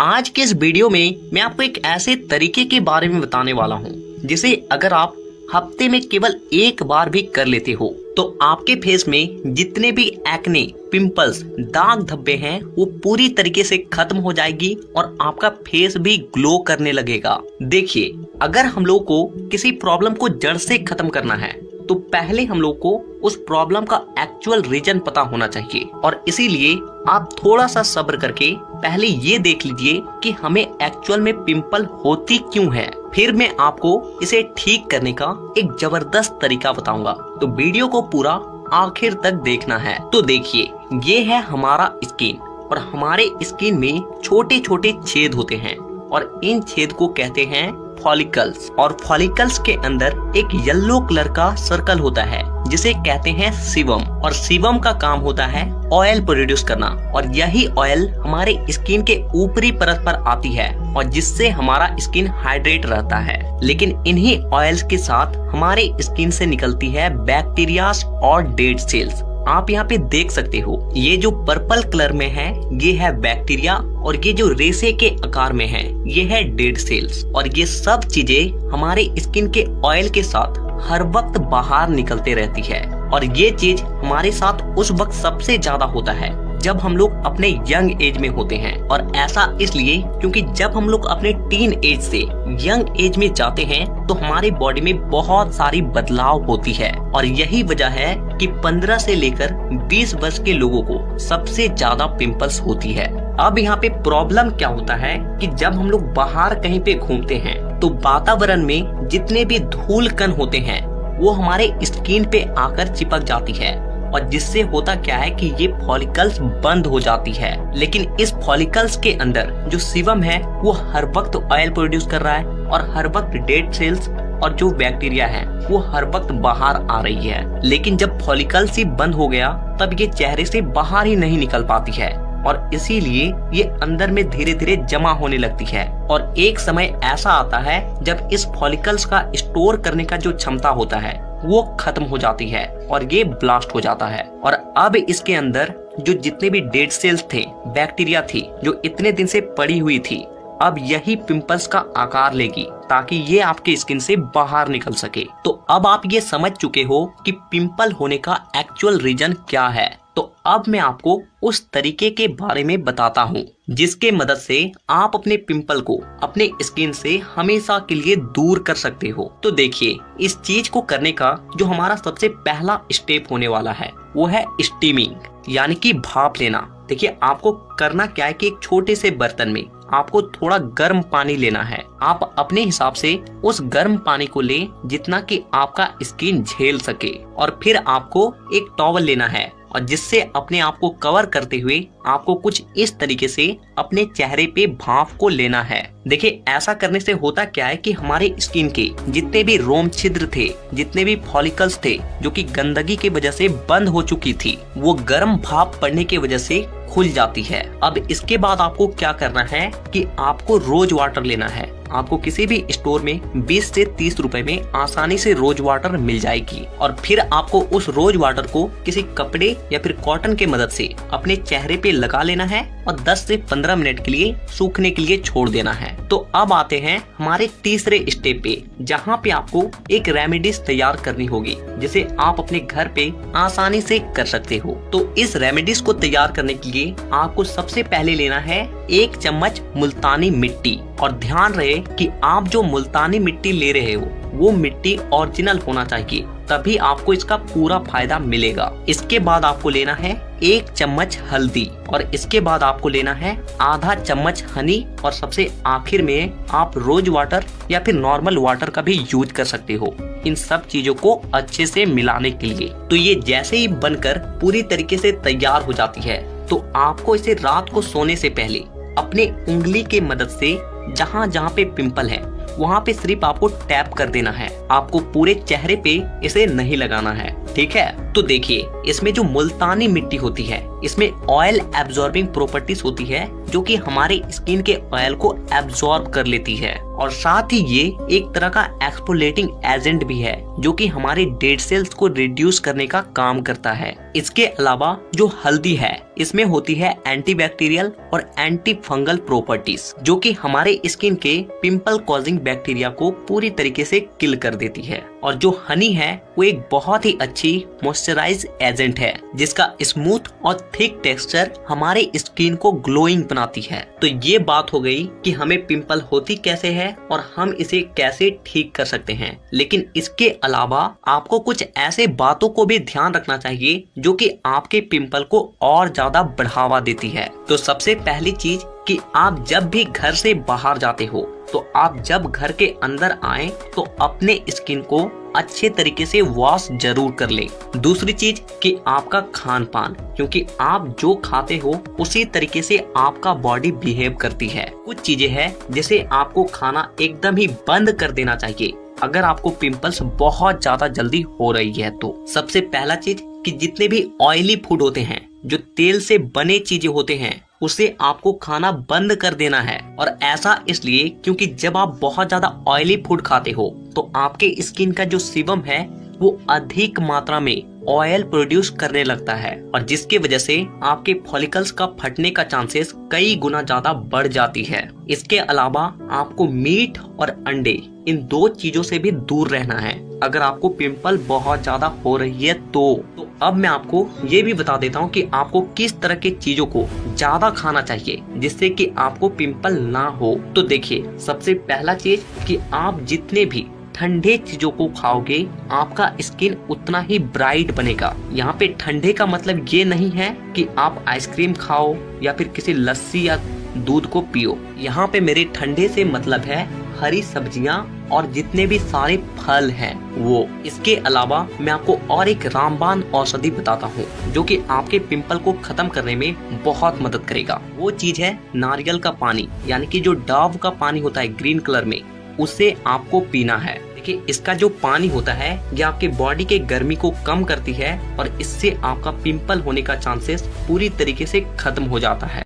आज के इस वीडियो में मैं आपको एक ऐसे तरीके के बारे में बताने वाला हूँ जिसे अगर आप हफ्ते में केवल एक बार भी कर लेते हो तो आपके फेस में जितने भी एक्ने, पिंपल्स, दाग धब्बे हैं वो पूरी तरीके से खत्म हो जाएगी और आपका फेस भी ग्लो करने लगेगा। देखिए, अगर हम लोग को किसी प्रॉब्लम को जड़ से खत्म करना है तो पहले हम लोग को उस प्रॉब्लम का एक्चुअल रीजन पता होना चाहिए और इसीलिए आप थोड़ा सा सब्र करके पहले ये देख लीजिए कि हमें एक्चुअल में पिंपल होती क्यों है। फिर मैं आपको इसे ठीक करने का एक जबरदस्त तरीका बताऊंगा, तो वीडियो को पूरा आखिर तक देखना है। तो देखिए, ये है हमारा स्किन और हमारे स्किन में छोटे छोटे छेद होते हैं और इन छेद को कहते हैं फॉलिकल्स। और फॉलिकल्स के अंदर एक येलो कलर का सर्कल होता है जिसे कहते हैं सीबम, और सीबम का काम होता है ऑयल प्रोड्यूस करना, और यही ऑयल हमारे स्किन के ऊपरी परत पर आती है और जिससे हमारा स्किन हाइड्रेट रहता है। लेकिन इन्हीं ऑयल्स के साथ हमारे स्किन से निकलती है बैक्टीरियाज और डेड सेल्स। आप यहाँ पे देख सकते हो, ये जो पर्पल कलर में है ये है बैक्टीरिया और ये जो रेशे के आकार में है ये है डेड सेल्स। और ये सब चीजें हमारे स्किन के ऑयल के साथ हर वक्त बाहर निकलते रहती है और ये चीज हमारे साथ उस वक्त सबसे ज्यादा होता है जब हम लोग अपने यंग एज में होते हैं। और ऐसा इसलिए क्योंकि जब हम लोग अपने टीन एज से यंग एज में जाते हैं तो हमारे बॉडी में बहुत सारी बदलाव होती है और यही वजह है कि 15 से लेकर 20 वर्ष के लोगों को सबसे ज्यादा पिंपल्स होती है। अब यहाँ पे प्रॉब्लम क्या होता है कि जब हम लोग बाहर कहीं पे घूमते हैं तो वातावरण में जितने भी धूल कण होते हैं वो हमारे स्किन पे आकर चिपक जाती है और जिससे होता क्या है कि ये फॉलिकल्स बंद हो जाती है। लेकिन इस फॉलिकल्स के अंदर जो सीबम है वो हर वक्त ऑयल प्रोड्यूस कर रहा है और हर वक्त डेड सेल्स और जो बैक्टीरिया है वो हर वक्त बाहर आ रही है। लेकिन जब फॉलिकल्स ही बंद हो गया तब ये चेहरे से बाहर ही नहीं निकल पाती है और इसीलिए ये अंदर में धीरे धीरे जमा होने लगती है और एक समय ऐसा आता है जब इस फॉलिकल्स का स्टोर करने का जो क्षमता होता है वो खत्म हो जाती है और ये ब्लास्ट हो जाता है। और अब इसके अंदर जो जितने भी डेड सेल्स थे, बैक्टीरिया थी जो इतने दिन से पड़ी हुई थी, अब यही पिंपल्स का आकार लेगी ताकि ये आपके स्किन से बाहर निकल सके। तो अब आप ये समझ चुके हो कि पिंपल होने का एक्चुअल रीजन क्या है। तो अब मैं आपको उस तरीके के बारे में बताता हूँ जिसके मदद से आप अपने पिंपल को अपने स्किन से हमेशा के लिए दूर कर सकते हो। तो देखिए, इस चीज को करने का जो हमारा सबसे पहला स्टेप होने वाला है वो है स्टीमिंग, यानी कि भाप लेना। देखिए, आपको करना क्या है कि एक छोटे से बर्तन में आपको थोड़ा गर्म पानी लेना है। आप अपने हिसाब से उस गर्म पानी को लें जितना कि आपका स्किन झेल सके और फिर आपको एक टॉवल लेना है और जिससे अपने आप को कवर करते हुए आपको कुछ इस तरीके से अपने चेहरे पे भाप को लेना है। देखिए, ऐसा करने से होता क्या है कि हमारे स्किन के जितने भी रोम छिद्र थे, जितने भी फॉलिकल्स थे जो कि गंदगी की वजह से बंद हो चुकी थी, वो गर्म भाप पड़ने की वजह से खुल जाती है। अब इसके बाद आपको क्या करना है कि आपको रोज वाटर लेना है। आपको किसी भी स्टोर में 20 से 30 रुपए में आसानी से रोज वाटर मिल जाएगी और फिर आपको उस रोज वाटर को किसी कपड़े या फिर कॉटन के मदद से अपने चेहरे पे लगा लेना है और 10 से 15 मिनट के लिए सूखने के लिए छोड़ देना है। तो अब आते हैं हमारे तीसरे स्टेप पे, जहाँ पे आपको एक रेमेडीज तैयार करनी होगी जिसे आप अपने घर पे आसानी से कर सकते हो। तो इस रेमेडीज को तैयार करने के लिए आपको सबसे पहले लेना है 1 चम्मच मुल्तानी मिट्टी। और ध्यान रहे कि आप जो मुल्तानी मिट्टी ले रहे हो वो मिट्टी ओरिजिनल होना चाहिए, तभी आपको इसका पूरा फायदा मिलेगा। इसके बाद आपको लेना है 1 चम्मच हल्दी और इसके बाद आपको लेना है आधा चम्मच हनी और सबसे आखिर में आप रोज वाटर या फिर नॉर्मल वाटर का भी यूज कर सकते हो इन सब चीजों को अच्छे से मिलाने के लिए। तो ये जैसे ही बनकर पूरी तरीके से तैयार हो जाती है तो आपको इसे रात को सोने से पहले अपने उंगली के मदद से जहाँ जहाँ पे पिंपल है वहाँ पे सिर्फ आपको टैप कर देना है। आपको पूरे चेहरे पे इसे नहीं लगाना है, ठीक है। तो देखिए, इसमें जो मुल्तानी मिट्टी होती है इसमें ऑयल एब्जॉर्बिंग प्रॉपर्टीज होती है जो कि हमारे स्किन के ऑयल को एब्जॉर्ब कर लेती है और साथ ही ये एक तरह का एक्सफोलिएटिंग एजेंट भी है जो कि हमारे डेड सेल्स को रिड्यूस करने का काम करता है। इसके अलावा जो हल्दी है इसमें होती है एंटीबैक्टीरियल और एंटी फंगल प्रॉपर्टीज, जो कि हमारे स्किन के पिंपल कॉजिंग बैक्टीरिया को पूरी तरीके से किल कर देती है। और जो हनी है वो एक बहुत ही अच्छी मॉइस्चराइज एजेंट है, जिसका स्मूथ और थिक टेक्सचर हमारे स्किन को ग्लोइंग बनाती है। तो ये बात हो गई कि हमें पिंपल होती कैसे है और हम इसे कैसे ठीक कर सकते हैं। लेकिन इसके अलावा आपको कुछ ऐसे बातों को भी ध्यान रखना चाहिए जो कि आपके पिंपल को और ज्यादा बढ़ावा देती है। तो सबसे पहली चीज कि आप जब भी घर से बाहर जाते हो तो आप जब घर के अंदर आए तो अपने स्किन को अच्छे तरीके से वॉश जरूर कर ले। दूसरी चीज कि आपका खान पान, क्योंकि आप जो खाते हो उसी तरीके से आपका बॉडी बिहेव करती है। कुछ चीजें हैं जिसे आपको खाना एकदम ही बंद कर देना चाहिए अगर आपको पिंपल्स बहुत ज्यादा जल्दी हो रही है। तो सबसे पहला चीज कि जितने भी ऑयली फूड होते हैं, जो तेल से बने चीजें होते हैं, उसे आपको खाना बंद कर देना है। और ऐसा इसलिए क्योंकि जब आप बहुत ज्यादा ऑयली फूड खाते हो तो आपके स्किन का जो सीबम है वो अधिक मात्रा में ऑयल प्रोड्यूस करने लगता है, और जिसकी वजह से आपके फॉलिकल्स का फटने का चांसेस कई गुना ज्यादा बढ़ जाती है। इसके अलावा आपको मीट और अंडे, इन दो चीजों से भी दूर रहना है अगर आपको पिंपल बहुत ज्यादा हो रही है। तो अब मैं आपको ये भी बता देता हूँ कि आपको किस तरह की चीजों को ज्यादा खाना चाहिए जिससे कि आपको पिंपल ना हो। तो देखिए, सबसे पहला चीज कि आप जितने भी ठंडे चीजों को खाओगे आपका स्किन उतना ही ब्राइट बनेगा। यहाँ पे ठंडे का मतलब ये नहीं है कि आप आइसक्रीम खाओ या फिर किसी लस्सी या दूध को पियो। यहाँ पे मेरे ठंडे से मतलब है हरी सब्जियाँ और जितने भी सारे फल हैं वो। इसके अलावा मैं आपको और एक रामबाण औषधि बताता हूँ जो कि आपके पिंपल को खत्म करने में बहुत मदद करेगा। वो चीज है नारियल का पानी, यानी कि जो डाव का पानी होता है ग्रीन कलर में, उसे आपको पीना है। देखिए, इसका जो पानी होता है ये आपके बॉडी के गर्मी को कम करती है और इससे आपका पिंपल होने का चांसेस पूरी तरीके से खत्म हो जाता है।